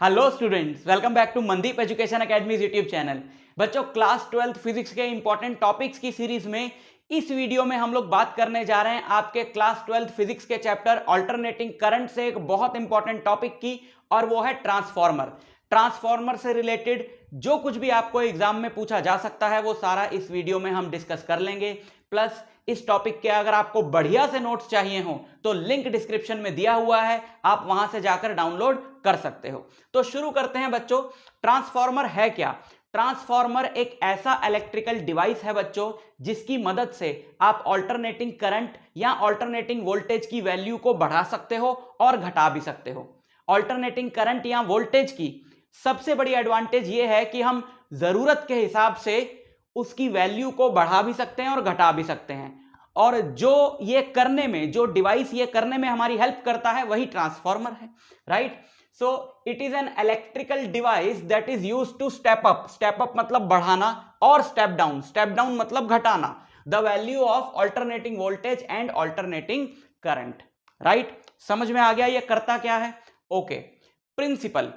Hello students, welcome back to Mandeep education academy's YouTube channel. बच्चों, class 12th physics के important topics की series में इस वीडियो में हम लोग बात करने जा रहे हैं आपके क्लास 12th फिजिक्स के चैप्टर अल्टरनेटिंग करंट से एक बहुत इंपॉर्टेंट टॉपिक की, और वो है ट्रांसफॉर्मर। ट्रांसफॉर्मर से रिलेटेड जो कुछ भी आपको एग्जाम में पूछा जा सकता है वो सारा इस वीडियो में हम डिस्कस कर लेंगे। प्लस इस टॉपिक के अगर आपको बढ़िया से नोट्स चाहिए हो तो लिंक डिस्क्रिप्शन में दिया हुआ है, आप वहां से जाकर डाउनलोड कर सकते हो। तो शुरू करते हैं बच्चों। ट्रांसफॉर्मर है क्या? ट्रांसफॉर्मर एक ऐसा इलेक्ट्रिकल डिवाइस है बच्चों जिसकी मदद से आप अल्टरनेटिंग करंट या अल्टरनेटिंग वोल्टेज की वैल्यू को बढ़ा सकते हो और घटा भी सकते हो। अल्टरनेटिंग करंट या वोल्टेज की सबसे बड़ी एडवांटेज यह है कि हम जरूरत के हिसाब से उसकी वैल्यू को बढ़ा भी सकते हैं और घटा भी सकते हैं, और जो ये करने में, जो डिवाइस ये करने में हमारी हेल्प करता है वही ट्रांसफॉर्मर है, right. So it is an electrical device that is used to step up मतलब बढ़ाना, और स्टेप डाउन मतलब घटाना the value of alternating voltage and alternating current, right. समझ में आ गया ये करता क्या है? ओके। प्रिंसिपल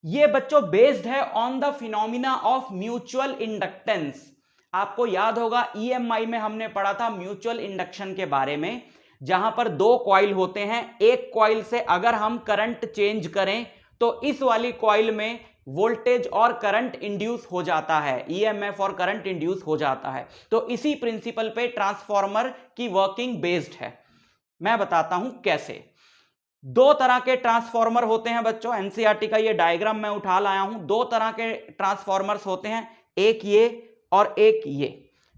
ये बच्चों बेस्ड है on the phenomena of mutual inductance. आपको याद होगा EMI में हमने पढ़ा था म्यूचुअल इंडक्शन के बारे में, जहां पर दो कॉइल होते हैं। एक कॉइल से अगर हम करंट चेंज करें तो इस वाली कॉइल में वोल्टेज और करंट इंड्यूस हो जाता है, EMF और करंट इंड्यूस हो जाता है। तो इसी प्रिंसिपल पे ट्रांसफॉर्मर की वर्किंग बेस्ड है। मैं बताता हूं कैसे। दो तरह के ट्रांसफॉर्मर होते हैं बच्चों, NCERT का ये डायग्राम मैं उठा लाया हूं। दो तरह के ट्रांसफॉर्मर्स होते हैं, एक ये और एक ये,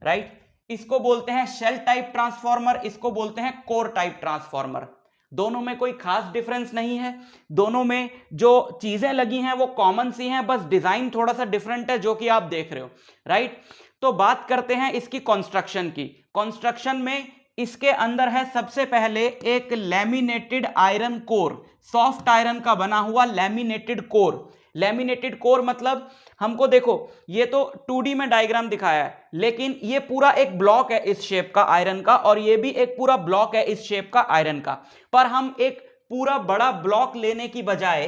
राइट। इसको बोलते हैं शेल टाइप ट्रांसफॉर्मर, इसको बोलते हैं कोर टाइप ट्रांसफॉर्मर। दोनों में कोई खास डिफरेंस नहीं है, दोनों में जो चीजें लगी हैं वो कॉमन सी हैं, बस डिजाइन थोड़ा सा डिफरेंट है जो कि आप देख रहे हो, राइट। तो बात करते हैं इसकी कंस्ट्रक्शन की। कंस्ट्रक्शन में इसके अंदर है सबसे पहले एक laminated iron core, soft iron का बना हुआ लैमिनेटेड कोर। लैमिनेटेड कोर मतलब हमको देखो, ये तो 2D में डायग्राम दिखाया है, लेकिन ये पूरा एक ब्लॉक है इस शेप का आयरन का, और ये भी एक पूरा ब्लॉक है इस शेप का आयरन का। पर हम एक पूरा बड़ा ब्लॉक लेने की बजाय,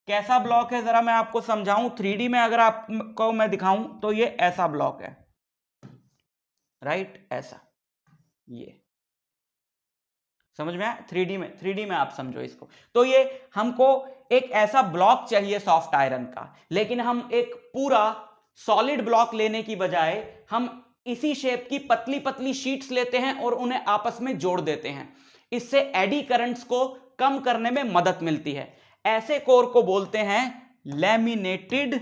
कैसा ब्लॉक है जरा मैं आपको समझाऊं। 3D में अगर आपको मैं दिखाऊं तो ये ऐसा ब्लॉक है, राइट, ऐसा। ये समझ में आया? 3D में आप समझो इसको। तो ये हमको एक ऐसा ब्लॉक चाहिए सॉफ्ट आयरन का, लेकिन हम एक पूरा सॉलिड ब्लॉक लेने की बजाय हम इसी शेप की पतली पतली शीट्स लेते हैं और उन्हें आपस में जोड़ देते हैं। इससे एडी करंट्स को कम करने में मदद मिलती है। ऐसे कोर को बोलते हैं laminated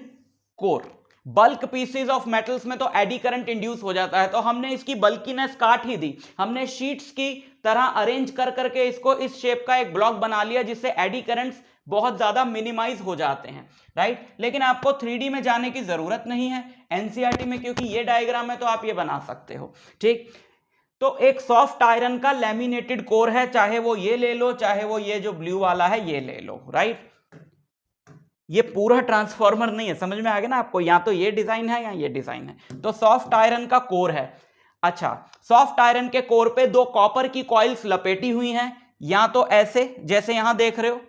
core. Bulk pieces of metals में तो एडी करंट इंड्यूस हो जाता है, तो हमने इसकी बल्कीनेस काट ही दी। हमने शीट्स की तरह अरेंज कर करके इसको इस शेप का एक ब्लॉक बना लिया, जिससे एडी करंट्स बहुत ज्यादा मिनिमाइज हो जाते हैं, राइट। लेकिन आपको 3D में जाने की जरूरत नहीं है NCERT में, क्योंकि ये डायग्राम है तो आप ये बना सकते हो, ठीक। तो एक सॉफ्ट आयरन का लैमिनेटेड कोर है, चाहे वो ये ले लो, चाहे वो ये जो ब्लू वाला है ये ले लो, राइट। ये पूरा ट्रांसफॉर्मर नहीं है, समझ में आ गया ना आपको? या तो ये डिजाइन है या ये डिजाइन है। तो सॉफ्ट आयरन का कोर है। अच्छा, सॉफ्ट आयरन के कोर पे दो कॉपर की कॉइल्स लपेटी हुई हैं, या तो ऐसे जैसे यहां देख रहे हो,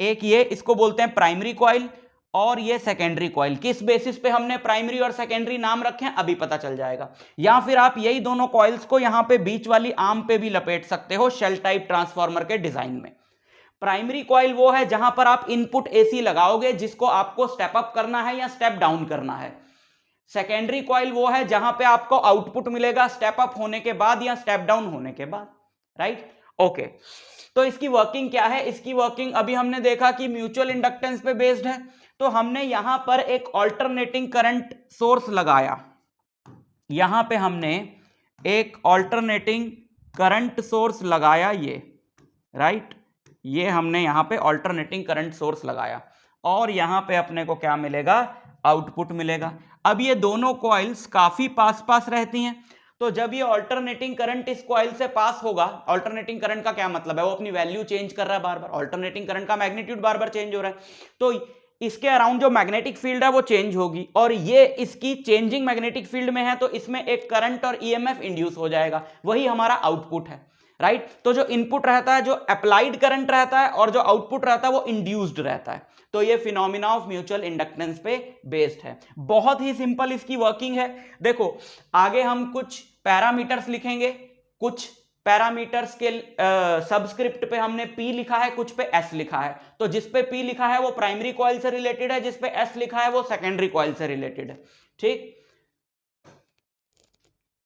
एक ये, इसको बोलते हैं प्राइमरी कॉइल, और ये सेकेंडरी कॉइल। किस बेसिस पे हमने प्राइमरी और सेकेंडरी नाम रखे हैं अभी पता चल जाएगा। या फिर आप यही दोनों कॉइल्स को यहां पे बीच वाली आर्म पे भी लपेट सकते हो शेल टाइप ट्रांसफॉर्मर के डिजाइन में। प्राइमरी कॉइल वो है जहां पर आप इनपुट AC लगाओगे, जिसको आपको स्टेप अप करना है या स्टेप डाउन करना है। सेकेंडरी कॉइल वो है जहां पे आपको आउटपुट मिलेगा स्टेप अप होने के बाद या स्टेप डाउन होने के बाद, राइट। ओके, तो इसकी वर्किंग क्या है? इसकी वर्किंग अभी हमने देखा कि म्यूचुअल इंडक्टेंस पे बेस्ड है, तो हमने यहां पर एक अल्टरनेटिंग करंट सोर्स लगाया। यहां पे हमने एक अल्टरनेटिंग करंट सोर्स लगाया, ये, राइट। ये हमने यहां पे अल्टरनेटिंग करंट सोर्स लगाया, और यहां पे अपने को क्या मिलेगा? आउटपुट मिलेगा। अब ये दोनों कॉइल्स काफी पास पास रहती हैं, तो जब ये अल्टरनेटिंग करंट इस कॉइल से पास होगा, अल्टरनेटिंग करंट का क्या मतलब है? वो अपनी वैल्यू चेंज कर रहा है बार बार, अल्टरनेटिंग करंट का मैग्नीट्यूड बार बार चेंज हो रहा है, तो इसके अराउंड जो मैग्नेटिक फील्ड है वो चेंज होगी, और ये इसकी चेंजिंग मैग्नेटिक फील्ड में है, तो इसमें एक करंट और EMF इंड्यूस हो जाएगा, वही हमारा आउटपुट है। राइट। तो जो इनपुट रहता है, जो अप्लाइड करंट रहता है, और जो आउटपुट रहता है वो इंड्यूस्ड रहता है। तो ये फिनोमिना ऑफ म्यूचुअल इंडक्टेंस पे बेस्ड है। बहुत ही सिंपल इसकी वर्किंग है। देखो आगे हम कुछ पैरामीटर्स लिखेंगे, कुछ पैरामीटर्स के सबस्क्रिप्ट पे हमने P लिखा है, कुछ पे S लिखा है। तो जिस पे P लिखा है वो प्राइमरी कॉइल से रिलेटेड है, जिस पे S लिखा है वो सेकेंडरी कॉइल से रिलेटेड है। ठीक,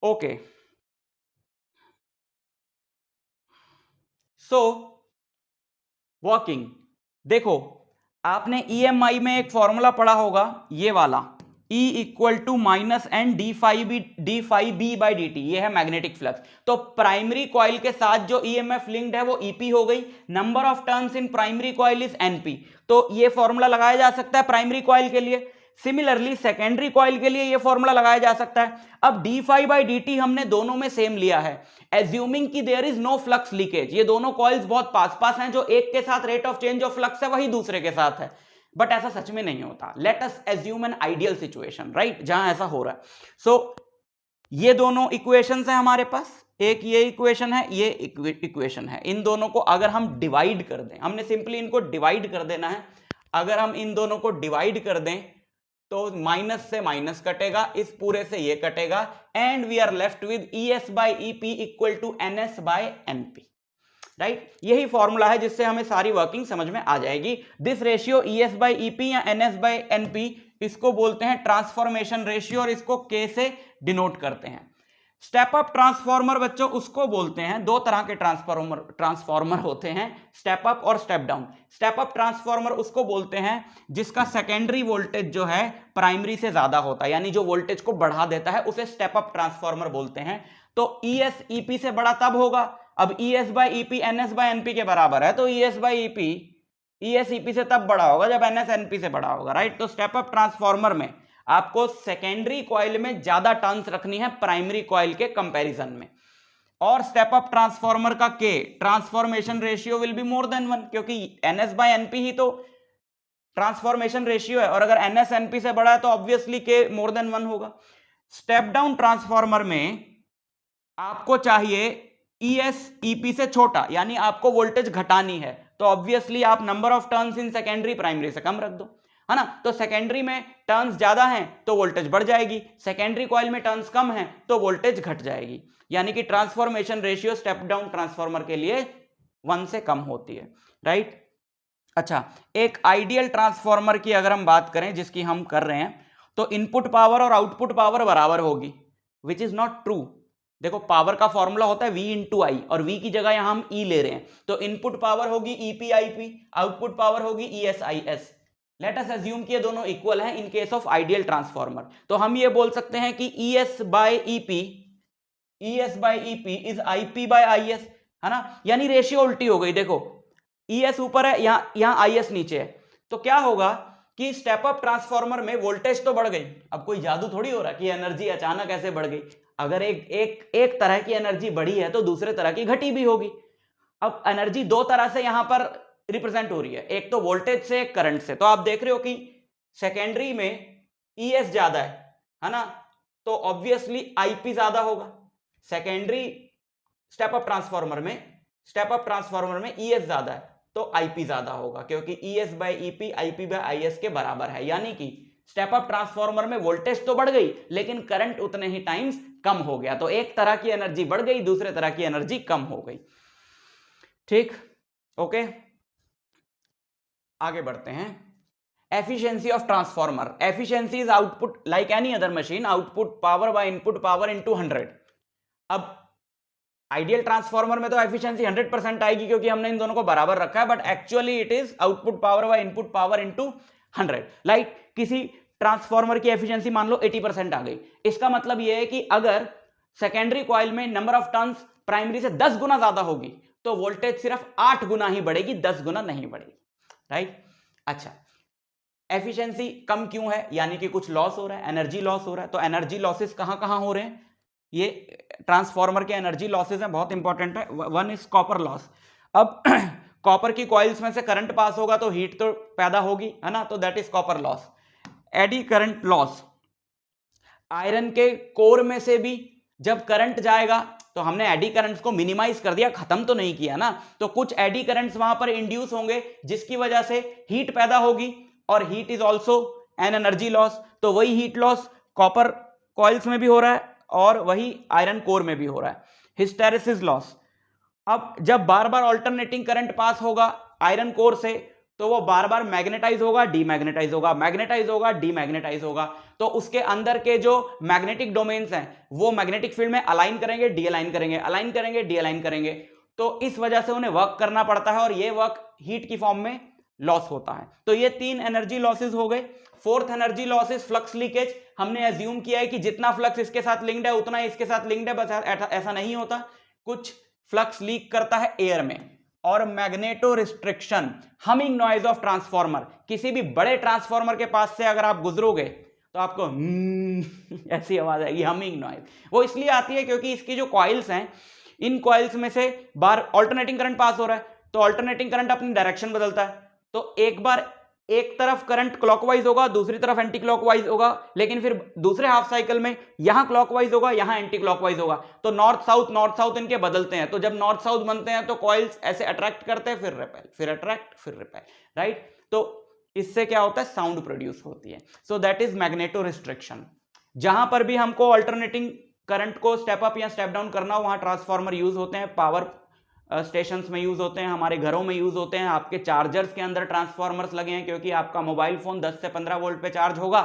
ओके। सो वर्किंग, देखो आपने EMI में एक फॉर्मूला पढ़ा होगा, ये वाला E equal to minus N D five B by D T, ये है मैग्नेटिक फ्लक्स। तो प्राइमरी कॉइल के साथ जो EMF लिंक्ड है वो EP हो गई। Number of turns in primary coil is NP। तो ये फॉर्मूला लगाया जा सकता है प्राइमरी कॉइल के लिए। सिमिलरली सेकेंडरी कॉइल के लिए ये फॉर्मूला लगाया जा सकता है। अब d5/dt हमने दोनों में सेम लिया है, एज्यूमिंग कि there is no flux leakage. ये दोनों कॉइल्स बहुत पास पास हैं, जो एक के साथ rate of change of flux है वही दूसरे के साथ है, बट ऐसा सच में नहीं होता। Let us assume an ideal situation, right, जहां ऐसा हो रहा है। सो ये दोनों इक्वेशंस हैं हमारे पास, एक ये इक्वेशन है, ये इक्वेशन है। इन दोनों को अगर हम डिवाइड कर दें, हमने सिंपली इनको डिवाइड कर देना है। अगर हम इन दोनों को डिवाइड कर दें तो माइनस से माइनस कटेगा, इस पूरे से ये कटेगा, and we are left with ES by EP equal to NS by NP, right. यही फॉर्मूला है जिससे हमें सारी वर्किंग समझ में आ जाएगी। This ratio ES by EP या NS बाई NP, इसको बोलते हैं ट्रांसफॉर्मेशन रेशियो, और इसको K से डिनोट करते हैं। स्टेप अप ट्रांसफॉर्मर बच्चों उसको बोलते हैं, दो तरह के ट्रांसफॉर्मर होते हैं, स्टेप अप और step down. Step up transformer उसको बोलते हैं जिसका सेकेंडरी वोल्टेज जो है प्राइमरी से ज्यादा होता है, यानी जो वोल्टेज को बढ़ा देता है उसे स्टेप अप ट्रांसफॉर्मर बोलते हैं। तो ES EP से बड़ा तब होगा, अब ES by EP NS by NP के बराबर है, तो ES by EP ES EP से तब बड़ा होगा जब NS NP से बड़ा होगा, राइट। तो स्टेप अप ट्रांसफॉर्मर में आपको सेकेंडरी कॉइल में ज्यादा टर्न्स रखनी है प्राइमरी कॉइल के कंपैरिजन में, और स्टेप अप ट्रांसफॉर्मर का K transformation ratio will be more than 1, क्योंकि NS बाय NP ही तो ट्रांसफॉर्मेशन रेशियो है, और अगर NS NP से बड़ा है तो ऑब्वियसली K मोर देन 1 होगा। स्टेप डाउन ट्रांसफॉर्मर में आपको चाहिए ES EP से छोटा, यानी आपको वोल्टेज घटानी है, तो ऑब्वियसली आप number of turns in secondary primary से कम रख दो, है ना। तो सेकेंडरी में टर्न्स ज्यादा हैं तो वोल्टेज बढ़ जाएगी, सेकेंडरी कॉइल में टर्न्स कम हैं तो वोल्टेज घट जाएगी, यानी कि transformation ratio step down transformer के लिए 1 से कम होती है, राइट। अच्छा, एक आइडियल ट्रांसफॉर्मर की अगर हम बात करें जिसकी हम कर रहे हैं, तो इनपुट पावर और आउटपुट पावर बराबर होगी, विच इज नॉट ट्रू। देखो पावर का फॉर्मूला होता है V इंटू आई, और V की जगह यहां हम E ले रहे हैं, तो इनपुट पावर होगी EP/IP, आउटपुट पावर होगी ES/IS। लेट अस अज्यूम कि ये दोनों इक्वल हैं in case of ideal transformer, तो हम ये बोल सकते हैं कि ES by EP is IP by IS, है ना, यानी रेशियो उल्टी हो गई। देखो ES ऊपर है, यहाँ IS नीचे है, तो क्या होगा कि स्टेप अप ट्रांसफॉर्मर में वोल्टेज तो बढ़ गई। अब कोई जादू थोड़ी हो रहा कि एनर्जी अचानक ऐसे बढ़ गई, अगर एक तरह की एनर्जी बढ़ी है तो दूसरे तरह की घटी भी होगी। अब एनर्जी दो तरह से यहां पर रिप्रेजेंट हो रही है, एक तो वोल्टेज से, एक करंट से। तो आप देख रहे हो कि सेकेंडरी में ES ज्यादा है ना, तो ऑब्वियसली IP ज्यादा होगा। सेकेंडरी स्टेप अप ट्रांसफॉर्मर में ES ज्यादा है तो IP ज्यादा होगा, क्योंकि ES by EP IP by IS के बराबर है, यानी कि स्टेप अप ट्रांसफॉर्मर में वोल्टेज तो बढ़ गई लेकिन करंट उतने ही टाइम्स कम हो गया, तो एक तरह की एनर्जी बढ़ गई, दूसरे तरह की एनर्जी कम हो गई। ठीक, ओके, आगे बढ़ते हैं। Efficiency of transformer, efficiency is output like any other machine, output power by input power into 100। अब आइडियल ट्रांसफॉर्मर में तो एफिशिएंसी 100% आएगी क्योंकि हमने इन दोनों को बराबर रखा है, but actually it is output power by input power into 100। Like किसी ट्रांसफॉर्मर की एफिशिएंसी मान लो 80% आ गई, इसका मतलब यह है कि अगर सेकेंडरी कॉइल में नंबर ऑफ टर्न्स प्राइमरी से 10 गुना ज्यादा होगी तो वोल्टेज सिर्फ 8 गुना ही बढ़ेगी, 10 गुना नहीं बढ़ेगी, राइट। अच्छा, एफिशिएंसी कम क्यों है, यानी कि कुछ लॉस हो रहा है, एनर्जी लॉस हो रहा है। तो एनर्जी लॉसेस कहां कहां हो रहे हैं, ये ट्रांसफॉर्मर के एनर्जी लॉसेस हैं, बहुत इंपॉर्टेंट है। One is copper loss. अब कॉपर की कॉइल्स में से करंट पास होगा तो हीट तो पैदा होगी, है ना, तो that is copper loss. Eddy current loss, iron के कोर में से भी जब करंट जाएगा तो हमने एडी करंट्स को मिनिमाइज कर दिया, खत्म तो नहीं किया ना, तो कुछ एडी करंट्स वहां पर इंड्यूस होंगे जिसकी वजह से हीट पैदा होगी, और heat is also an energy loss. तो वही हीट लॉस कॉपर कॉइल्स में भी हो रहा है और वही आयरन कोर में भी हो रहा है, हिस्टेरेसिस लॉस। अब जब बार बार ऑल्टरनेटिंग करंट पास होगा आयरन कोर से तो वो बार बार मैग्नेटाइज होगा, डीमैग्नेटाइज होगा, मैग्नेटाइज होगा, डीमैग्नेटाइज होगा, तो उसके अंदर के जो मैग्नेटिक डोमेन्स हैं वो मैग्नेटिक फील्ड में अलाइन करेंगे, डी अलाइन करेंगे, अलाइन करेंगे, डी अलाइन करेंगे, तो इस वजह से उन्हें वर्क करना पड़ता है और ये वर्क हीट की फॉर्म में लॉस होता है। तो ये 3 एनर्जी लॉसेस हो गए। Fourth energy losses flux leakage. हमने एज्यूम किया है कि जितना फ्लक्स इसके साथ लिंक्ड है उतना इसके साथ लिंक्ड है, बस ऐसा नहीं होता, कुछ फ्लक्स लीक करता है एयर में। और magneto restriction, humming noise of transformer. किसी भी बड़े ट्रांसफॉर्मर के पास से अगर आप गुजरोगे तो आपको ऐसी आवाज आएगी, हमिंग नॉइज। वो इसलिए आती है क्योंकि इसकी जो कॉइल्स हैं, इन कॉइल्स में से बार ऑल्टरनेटिंग करंट पास हो रहा है, तो ऑल्टरनेटिंग करंट अपनी डायरेक्शन बदलता है, तो एक बार एक तरफ करंट क्लॉकवाइज होगा, दूसरी तरफ एंटी क्लॉकवाइज होगा, लेकिन फिर दूसरे हाफ साइकिल में यहां क्लॉकवाइज होगा, यहां एंटी क्लॉकवाइज होगा, तो नॉर्थ साउथ इनके बदलते हैं। तो जब नॉर्थ साउथ बनते हैं तो कॉइल्स ऐसे अट्रैक्ट करते हैं, फिर रिपेल, फिर अट्रैक्ट, फिर रिपेल, राइट। तो इससे क्या होता है, साउंड प्रोड्यूस होती है। So that is magneto restriction. जहां पर भी हमको अल्टरनेटिंग करंट को स्टेप अप या स्टेप डाउन करना हो वहां ट्रांसफार्मर यूज होते हैं, पावर स्टेशंस में यूज होते हैं, हमारे घरों में यूज होते हैं, आपके चार्जर्स के अंदर ट्रांसफार्मर्स लगे हैं, क्योंकि आपका मोबाइल फोन 10 से 15 वोल्ट पे चार्ज होगा,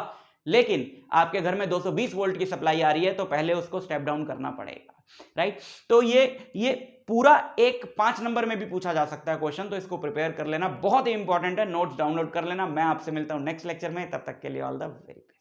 लेकिन आपके घर में 220 वोल्ट की सप्लाई आ रही है, तो पहले उसको स्टेप डाउन करना पड़ेगा, राइट। तो ये पूरा एक 5 नंबर में भी पूछा जा सकता है क्वेश्चन, तो इसको प्रिपेयर कर लेना, बहुत ही इंपॉर्टेंट है, नोट्स डाउनलोड कर लेना। मैं आपसे मिलता हूं नेक्स्ट लेक्चर में, तब तक के लिए ऑल द वेरी बेस्ट।